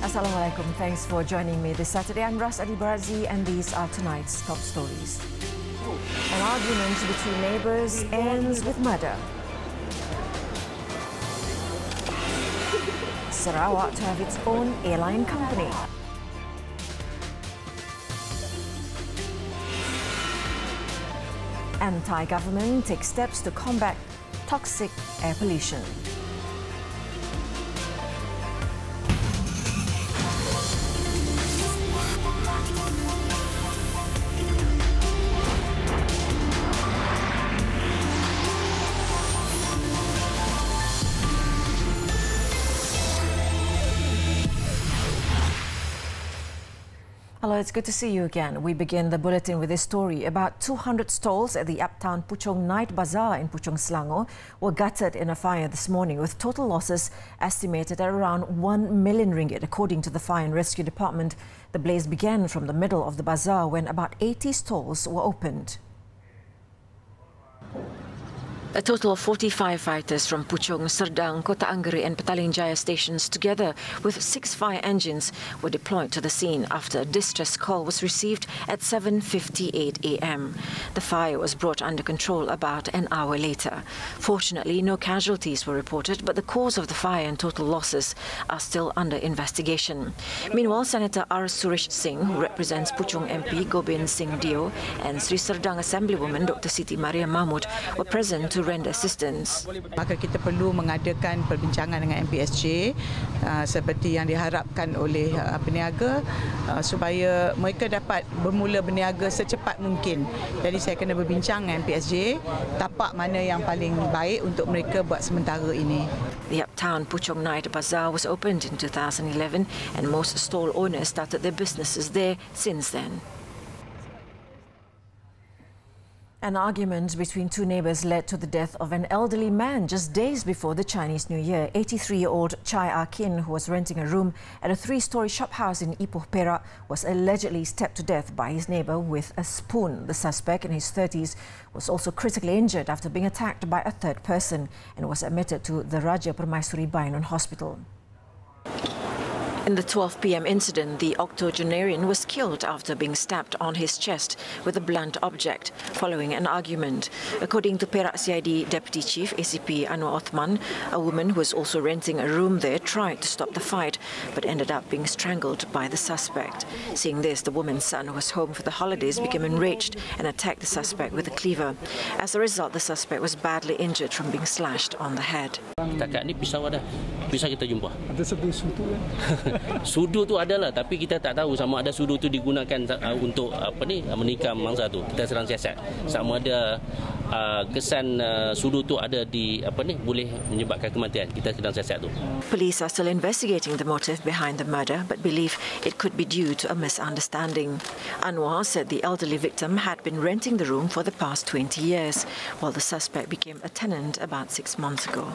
Assalamualaikum. Thanks for joining me this Saturday. I'm Ras Adi Barazi and these are tonight's top stories. An argument between neighbours ends with murder. Sarawak to have its own airline company. And Thai government takes steps to combat toxic air pollution. Hello, it's good to see you again. We begin the bulletin with this story. About 200 stalls at the uptown Puchong Night Bazaar in Puchong, Selangor were gutted in a fire this morning, with total losses estimated at around 1 million ringgit. According to the Fire and Rescue Department, the blaze began from the middle of the bazaar when about 80 stalls were opened. A total of 40 firefighters from Puchong, Serdang, Kota Anggere and Petaling Jaya stations, together with 6 fire engines, were deployed to the scene after a distress call was received at 7:58 a.m. The fire was brought under control about an hour later. Fortunately, no casualties were reported, but the cause of the fire and total losses are still under investigation. Meanwhile, Senator R. Suresh Singh, who represents Puchong MP Gobind Singh Dio, and Sri Serdang Assemblywoman Dr. Siti Maria Mahmud were present to render assistance. Maka kita perlu mengadakan perbincangan dengan MPSJ seperti yang diharapkan oleh peniaga supaya mereka dapat bermula berniaga secepat mungkin. Jadi saya kena berbincang dengan MPSJ tapak mana yang paling baik untuk mereka buat sementara ini. The uptown Puchong Night Bazaar was opened in 2011 and most stall owners started their businesses there since then. An argument between two neighbours led to the death of an elderly man just days before the Chinese New Year. 83-year-old Chai Akin, who was renting a room at a 3-storey shop house in Ipoh, Perak, was allegedly stabbed to death by his neighbour with a spoon. The suspect, in his 30s, was also critically injured after being attacked by a third person and was admitted to the Raja Permaisuri Bainon Hospital. In the 12 p.m. incident, the octogenarian was killed after being stabbed on his chest with a blunt object following an argument. According to Perak CID Deputy Chief ACP Anwar Othman, a woman who was also renting a room there tried to stop the fight but ended up being strangled by the suspect. Seeing this, the woman's son, who was home for the holidays, became enraged and attacked the suspect with a cleaver. As a result, the suspect was badly injured from being slashed on the head. Setakat ni pisau ada. Pisau kita jumpa. Ada sebelah sudu kan? Sudu tu adalah, tapi kita tak tahu sama ada sudu tu digunakan untuk menikam mangsa tu. Kita sedang siasat. Sama ada kesan sudu tu ada di boleh menyebabkan kematian. Kita sedang siasat tu. Police are still investigating the motive behind the murder but believe it could be due to a misunderstanding. Anwar said the elderly victim had been renting the room for the past 20 years, while the suspect became a tenant about 6 months ago.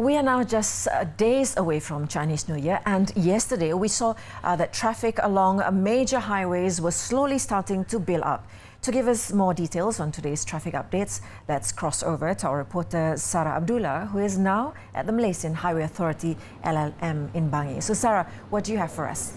We are now just days away from Chinese New Year, and yesterday we saw that traffic along major highways was slowly starting to build up. To give us more details on today's traffic updates, let's cross over to our reporter Sarah Abdullah, who is now at the Malaysian Highway Authority LLM in Bangi. So Sarah, what do you have for us?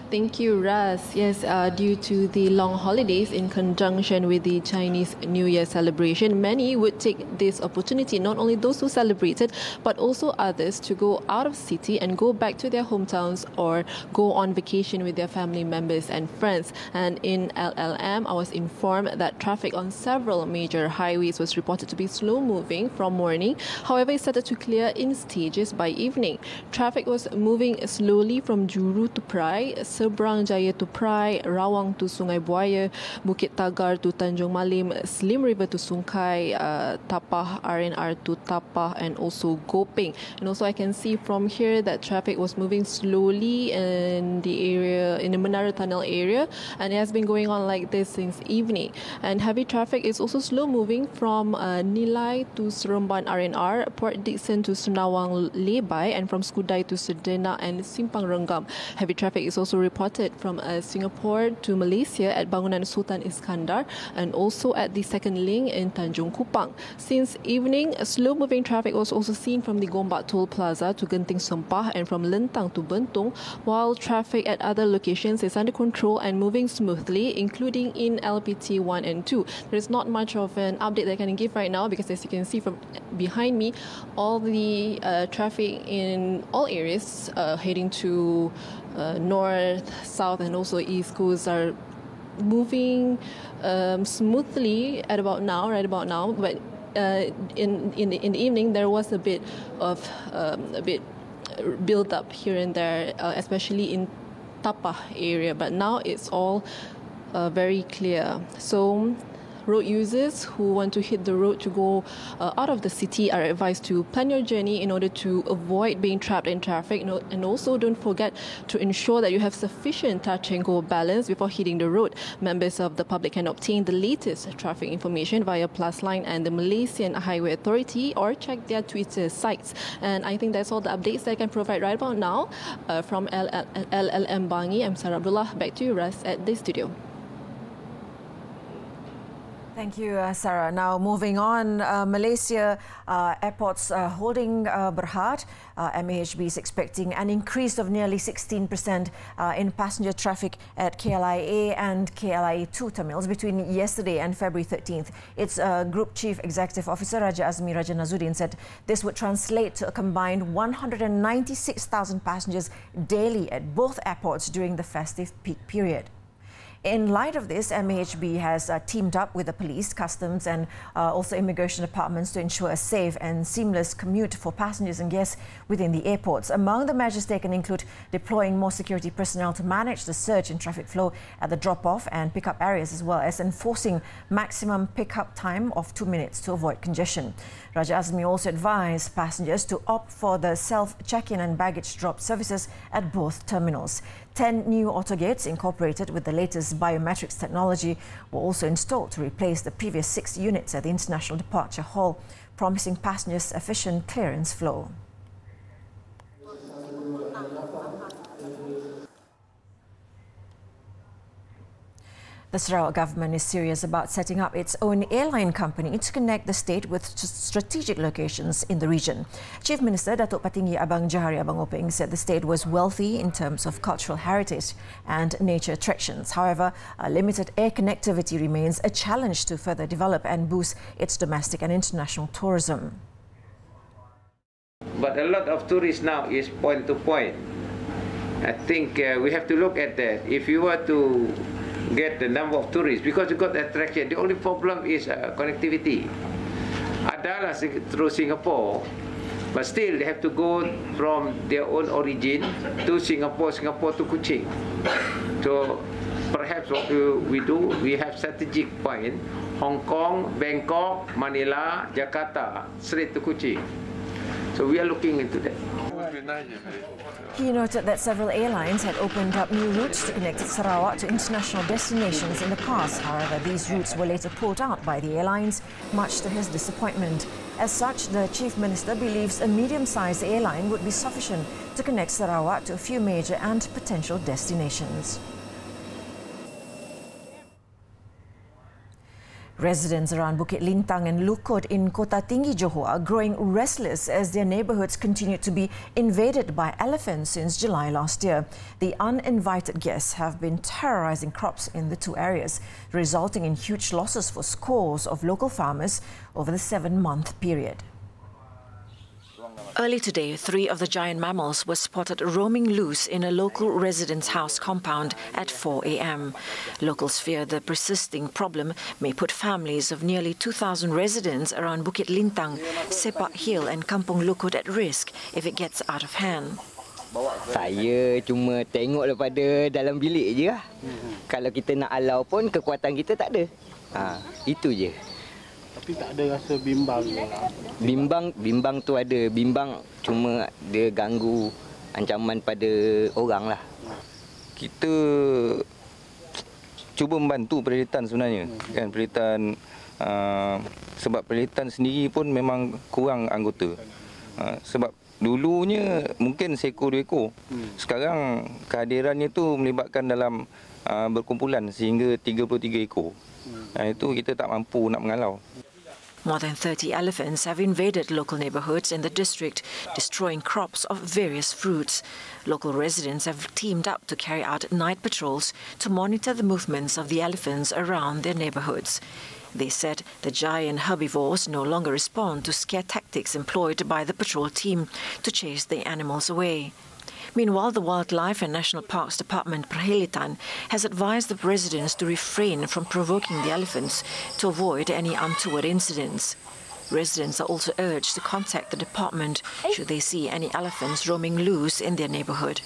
Thank you, Ras. Yes, due to the long holidays in conjunction with the Chinese New Year celebration, many would take this opportunity, not only those who celebrated, but also others, to go out of city and go back to their hometowns or go on vacation with their family members and friends. And in LLM, I was informed that traffic on several major highways was reported to be slow moving from morning. However, it started to clear in stages by evening. Traffic was moving slowly from Juru to Prai, Seberang Jaya to Prai, Rawang to Sungai Buaya, Bukit Tagar to Tanjung Malim, Slim River to Sungkai, Tapah RNR to Tapah, and also Gopeng. And also I can see from here that traffic was moving slowly in the area in the Menara Tunnel area, and it has been going on like this since evening. And heavy traffic is also slow moving from Nilai to Seremban RNR, Port Dickson to Senawang Lebai, and from Skudai to Sedena and Simpang Renggam. Heavy traffic is also reported from Singapore to Malaysia at Bangunan Sultan Iskandar, and also at the second link in Tanjung Kupang. Since evening, slow-moving traffic was also seen from the Gombak Toll Plaza to Genting Sempah and from Lentang to Bentong, while traffic at other locations is under control and moving smoothly, including in LPT 1 and 2. There is not much of an update that I can give right now because, as you can see from behind me, all the traffic in all areas heading to north, south and also east coast are moving smoothly right about now. But in the evening there was a bit build up here and there, especially in Tapah area. But now it's all very clear. So road users who want to hit the road to go out of the city are advised to plan your journey in order to avoid being trapped in traffic, and also don't forget to ensure that you have sufficient touch and go balance before hitting the road. Members of the public can obtain the latest traffic information via Plusline and the Malaysian Highway Authority, or check their Twitter sites. And I think that's all the updates that I can provide right about now. From LLM Bangi, I'm Sarah Abdullah. Back to you, Ras, at the studio. Thank you, Sarah. Now, moving on, Malaysia Airports holding berhad. MAHB is expecting an increase of nearly 16% in passenger traffic at KLIA and KLIA2 terminals between yesterday and February 13th. Its Group Chief Executive Officer Raja Nazuddin said this would translate to a combined 196,000 passengers daily at both airports during the festive peak period. In light of this, MAHB has teamed up with the police, customs and also immigration departments to ensure a safe and seamless commute for passengers and guests within the airports. Among the measures taken include deploying more security personnel to manage the surge in traffic flow at the drop-off and pick-up areas, as well as enforcing maximum pick-up time of 2 minutes to avoid congestion. Raja Azmi also advised passengers to opt for the self-check-in and baggage drop services at both terminals. 10 new autogates incorporated with the latest biometrics technology were also installed to replace the previous 6 units at the International Departure Hall, promising passengers efficient clearance flow. The Sarawak government is serious about setting up its own airline company to connect the state with strategic locations in the region. Chief Minister Datuk Tinggi Abang Johari Abang Openg said the state was wealthy in terms of cultural heritage and nature attractions. However, limited air connectivity remains a challenge to further develop and boost its domestic and international tourism. But a lot of tourists now is point to point. I think we have to look at that. If you were to get the number of tourists, because you got attraction, the only problem is connectivity. Adalah through Singapore, but still they have to go from their own origin to Singapore to Kuching. So perhaps what we do, we have strategic point: Hong Kong, Bangkok, Manila, Jakarta, straight to Kuching. So we are looking into that. He noted that several airlines had opened up new routes to connect Sarawak to international destinations in the past. However, these routes were later pulled out by the airlines, much to his disappointment. As such, the Chief Minister believes a medium-sized airline would be sufficient to connect Sarawak to a few major and potential destinations. Residents around Bukit Lintang and Lukut in Kota Tinggi, Johor are growing restless as their neighbourhoods continue to be invaded by elephants since July last year. The uninvited guests have been terrorising crops in the 2 areas, resulting in huge losses for scores of local farmers over the 7-month period. Early today, 3 of the giant mammals were spotted roaming loose in a local resident's house compound at 4 a.m. Locals fear the persisting problem may put families of nearly 2,000 residents around Bukit Lintang, Sepak Hill and Kampung Lukut at risk if it gets out of hand. Saya cuma tengok daripada dalam bilik je lah. Kalau kita nak halau pun kekuatan kita tak ada. Itu je. Tapi tak ada rasa bimbang ke? Bimbang tu ada. Bimbang cuma dia ganggu ancaman pada orang lah. kita cuba membantu Perlitan sebenarnya, kan, Perlitan sebab Perlitan sendiri pun memang kurang anggota. Sebab dulunya mungkin seekor 2 ekor. Sekarang kehadirannya tu melibatkan dalam berkumpulan sehingga 33 ekor. Itu kita tak mampu nak mengalau. More than 30 elephants have invaded local neighborhoods in the district, destroying crops of various fruits. Local residents have teamed up to carry out night patrols to monitor the movements of the elephants around their neighborhoods. They said the giant herbivores no longer respond to scare tactics employed by the patrol team to chase the animals away. Meanwhile, the Wildlife and National Parks Department Perhilitan has advised the residents to refrain from provoking the elephants to avoid any untoward incidents. Residents are also urged to contact the department should they see any elephants roaming loose in their neighborhood.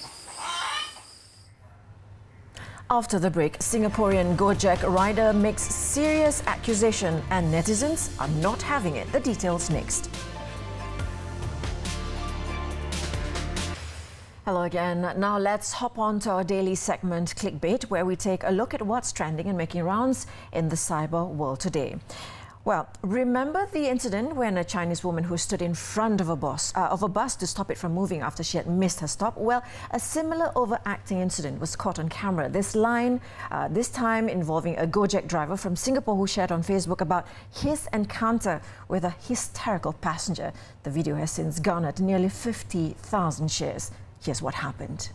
After the break, Singaporean Gojek Ryder makes serious accusation and netizens are not having it. The details next. Hello again. Now let's hop on to our daily segment Clickbait, where we take a look at what's trending and making rounds in the cyber world today. Well, remember the incident when a Chinese woman who stood in front of a bus to stop it from moving after she had missed her stop? Well, a similar overacting incident was caught on camera. This time involving a Gojek driver from Singapore who shared on Facebook about his encounter with a hysterical passenger. The video has since garnered nearly 50,000 shares. Here's what happened.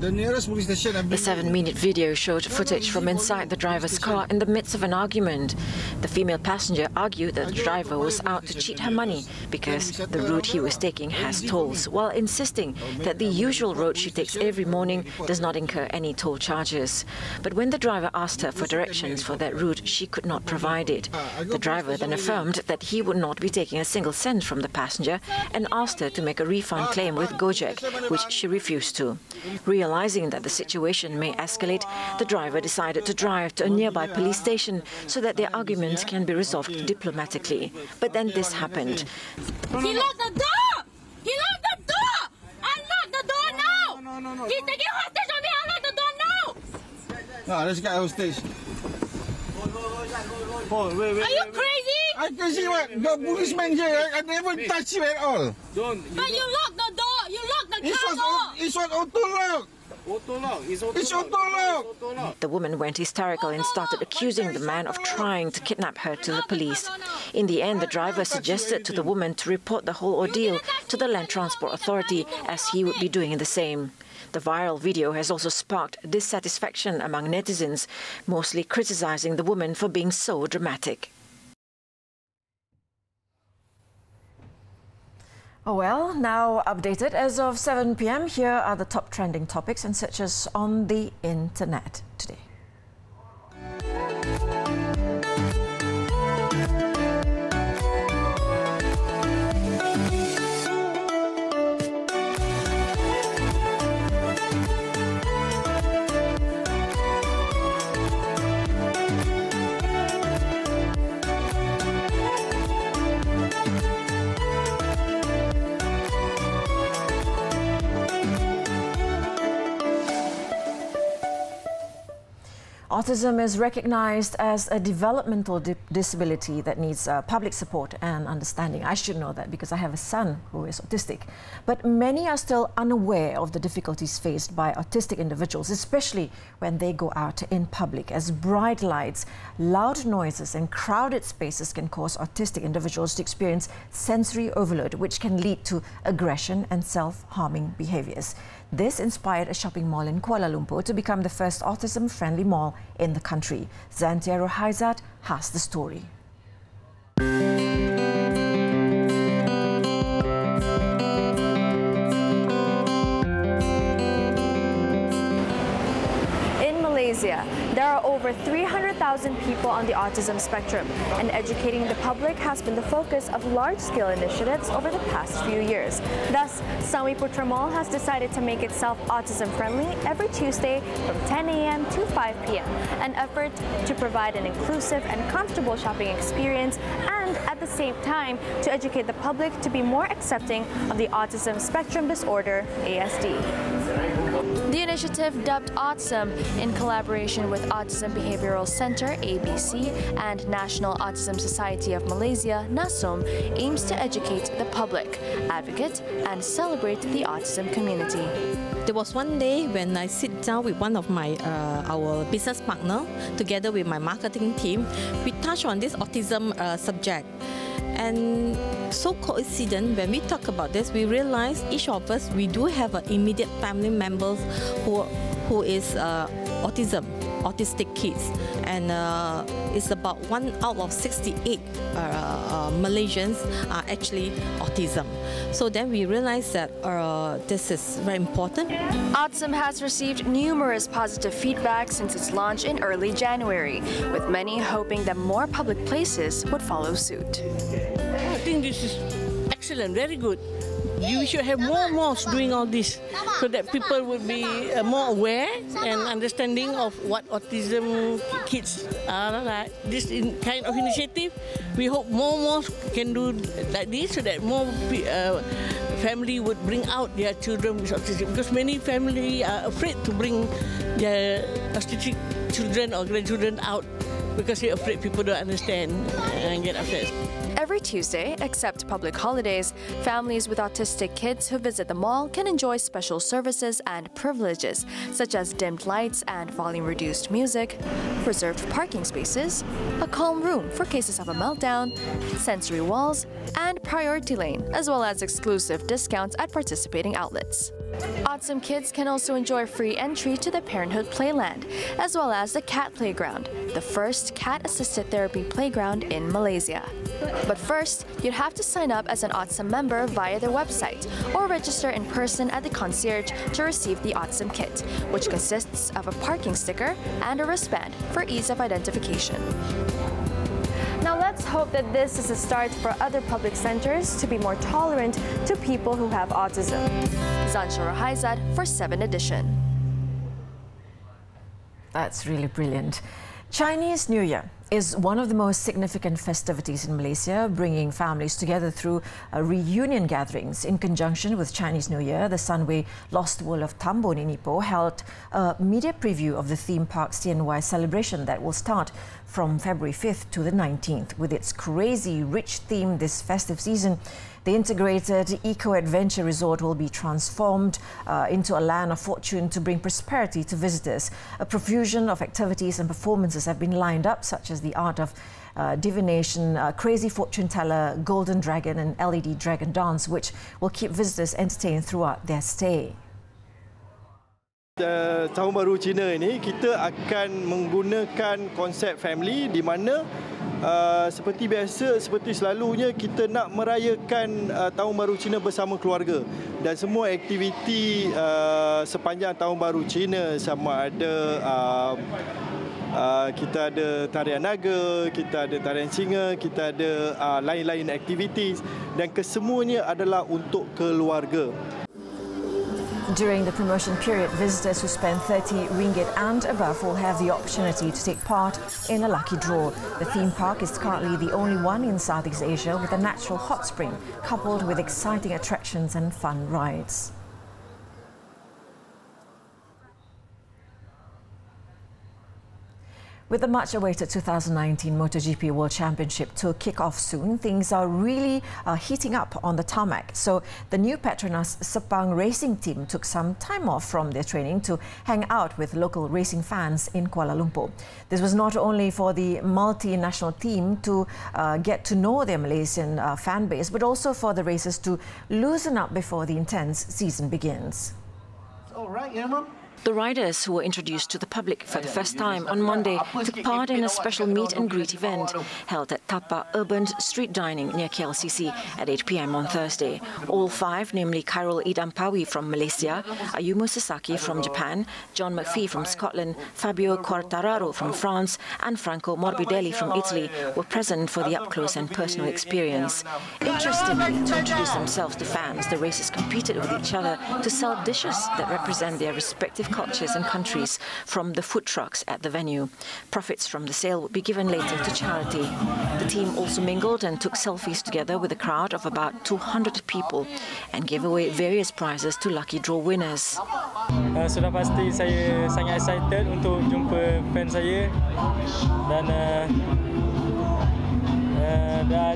The nearest police station. The 7-minute video showed footage from inside the driver's car in the midst of an argument. The female passenger argued that the driver was out to cheat her money because the route he was taking has tolls, while insisting that the usual road she takes every morning does not incur any toll charges. But when the driver asked her for directions for that route, she could not provide it. The driver then affirmed that he would not be taking a single cent from the passenger and asked her to make a refund claim with Gojek, which she refused to. Realizing that the situation may escalate, the driver decided to drive to a nearby police station so that their arguments can be resolved diplomatically. But then this happened. He locked the door! He locked the door! Unlock the door now! No. He's taking hostage on me! Unlock the door now! No, let's get hostage. Oh, wait. Are you crazy? I can see what? The policeman here, I never touch you at all. But you locked the door! You locked the car door! It's what auto lock. It's auto lock. The woman went hysterical and started accusing the man of trying to kidnap her to the police. In the end, the driver suggested to the woman to report the whole ordeal to the Land Transport Authority, as he would be doing the same. The viral video has also sparked dissatisfaction among netizens, mostly criticizing the woman for being so dramatic. Oh well, now updated as of 7 p.m, here are the top trending topics and searches on the internet today. Autism is recognized as a developmental disability that needs public support and understanding. I should know that because I have a son who is autistic. But many are still unaware of the difficulties faced by autistic individuals, especially when they go out in public, as bright lights, loud noises and crowded spaces can cause autistic individuals to experience sensory overload, which can lead to aggression and self-harming behaviors. This inspired a shopping mall in Kuala Lumpur to become the first autism-friendly mall in the country. Zantia Rohaizat has the story. Malaysia, there are over 300,000 people on the autism spectrum, and educating the public has been the focus of large-scale initiatives over the past few years. Thus, Sawi Putra Mall has decided to make itself autism-friendly every Tuesday from 10 a.m. to 5 p.m, an effort to provide an inclusive and comfortable shopping experience and, at the same time, to educate the public to be more accepting of the autism spectrum disorder, ASD. The initiative, dubbed Autism, in collaboration with Autism Behavioral Center, ABC, and National Autism Society of Malaysia, NASOM, aims to educate the public, advocate, and celebrate the autism community. There was one day when I sit down with one of my our business partner, together with my marketing team, we touched on this autism subject. And so coincident, when we talk about this, we realize each of us, we do have an immediate family members who is autistic kids, and it's about 1 out of 68 Malaysians are actually autism. So then we realized that this is very important. Autism has received numerous positive feedback since its launch in early January, with many hoping that more public places would follow suit. I think this is excellent, very good. You should have more malls doing all this so that people would be more aware and understanding of what autism kids are like. This kind of initiative, we hope more malls can do like this so that more family would bring out their children with autism, because many families are afraid to bring their autistic children or grandchildren out because they're afraid people don't understand and get upset. Every Tuesday, except public holidays, families with autistic kids who visit the mall can enjoy special services and privileges, such as dimmed lights and volume-reduced music, reserved parking spaces, a calm room for cases of a meltdown, sensory walls, and priority lane, as well as exclusive discounts at participating outlets. Autism kids can also enjoy free entry to the Parenthood Playland, as well as the Cat Playground, the first cat-assisted therapy playground in Malaysia. But first, you'd have to sign up as an Autism member via their website or register in person at the concierge to receive the Autism kit, which consists of a parking sticker and a wristband for ease of identification. Now let's hope that this is a start for other public centers to be more tolerant to people who have autism. Zansha Rahaizad for 7Edition. That's really brilliant. Chinese New Year is one of the most significant festivities in Malaysia, bringing families together through reunion gatherings. In conjunction with Chinese New Year, the Sunway Lost World of Tambun in Ipoh held a media preview of the theme park's CNY celebration that will start from February 5th to the 19th. With its crazy rich theme this festive season, the integrated eco-adventure resort will be transformed into a land of fortune to bring prosperity to visitors. A profusion of activities and performances have been lined up, such as the art of divination, crazy fortune teller, golden dragon and LED dragon dance, which will keep visitors entertained throughout their stay. Tahun Baru Cina ini kita akan menggunakan konsep family di mana seperti biasa, seperti selalunya kita nak merayakan Tahun Baru Cina bersama keluarga, dan semua aktiviti sepanjang Tahun Baru Cina, sama ada kita ada tarian naga, kita ada tarian singa, kita ada lain-lain aktiviti, dan kesemuanya adalah untuk keluarga. During the promotion period, visitors who spend 30 ringgit and above will have the opportunity to take part in a lucky draw. The theme park is currently the only one in Southeast Asia with a natural hot spring, coupled with exciting attractions and fun rides. With the much-awaited 2019 MotoGP World Championship to kick off soon, things are really heating up on the tarmac. So the new Petronas Sepang racing team took some time off from their training to hang out with local racing fans in Kuala Lumpur. This was not only for the multinational team to get to know their Malaysian fan base, but also for the racers to loosen up before the intense season begins. All right, Emma. The riders, who were introduced to the public for the first time on Monday, took part in a special meet and greet event held at Tapa Urban Street Dining near KLCC at 8 p.m. on Thursday. All five, namely Khairul Idampawi from Malaysia, Ayumu Sasaki from Japan, John McPhee from Scotland, Fabio Quartararo from France and Franco Morbidelli from Italy, were present for the up-close and personal experience. Interestingly, to introduce themselves to fans, the racers competed with each other to sell dishes that represent their respective cultures and countries from the food trucks at the venue. Profits from the sale would be given later to charity. The team also mingled and took selfies together with a crowd of about 200 people and gave away various prizes to lucky draw winners. Sudah pasti saya sangat excited untuk jumpa fan saya dan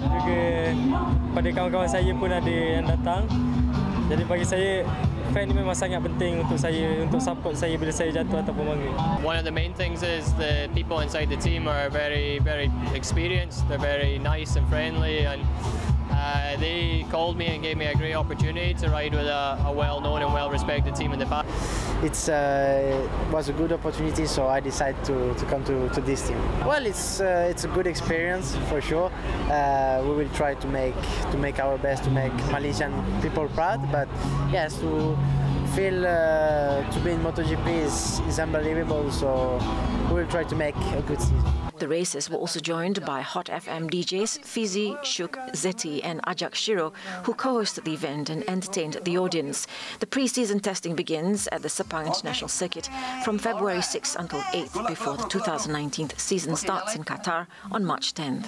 juga pada kawan-kawan saya pun ada yang datang. Jadi bagi saya fan ini memang sangat penting untuk saya, untuk support saya bila saya jatuh ataupun bangkit. One of the main things is the people inside the team are very experienced. They're very nice and friendly, and they called me and gave me a great opportunity to ride with a well-known and well-respected team in the past. It was a good opportunity, so I decided to come to this team. Well, it's a good experience for sure. We will try to make our best to make Malaysian people proud. But yes, to feel to be in MotoGP is unbelievable. So we will try to make a good season. The races were also joined by Hot FM DJs Fizi, Shuk, Zeti and Ajak Shiro, who co-hosted the event and entertained the audience. The pre-season testing begins at the Sepang International Circuit from February 6th until 8th before the 2019 season starts in Qatar on March 10th.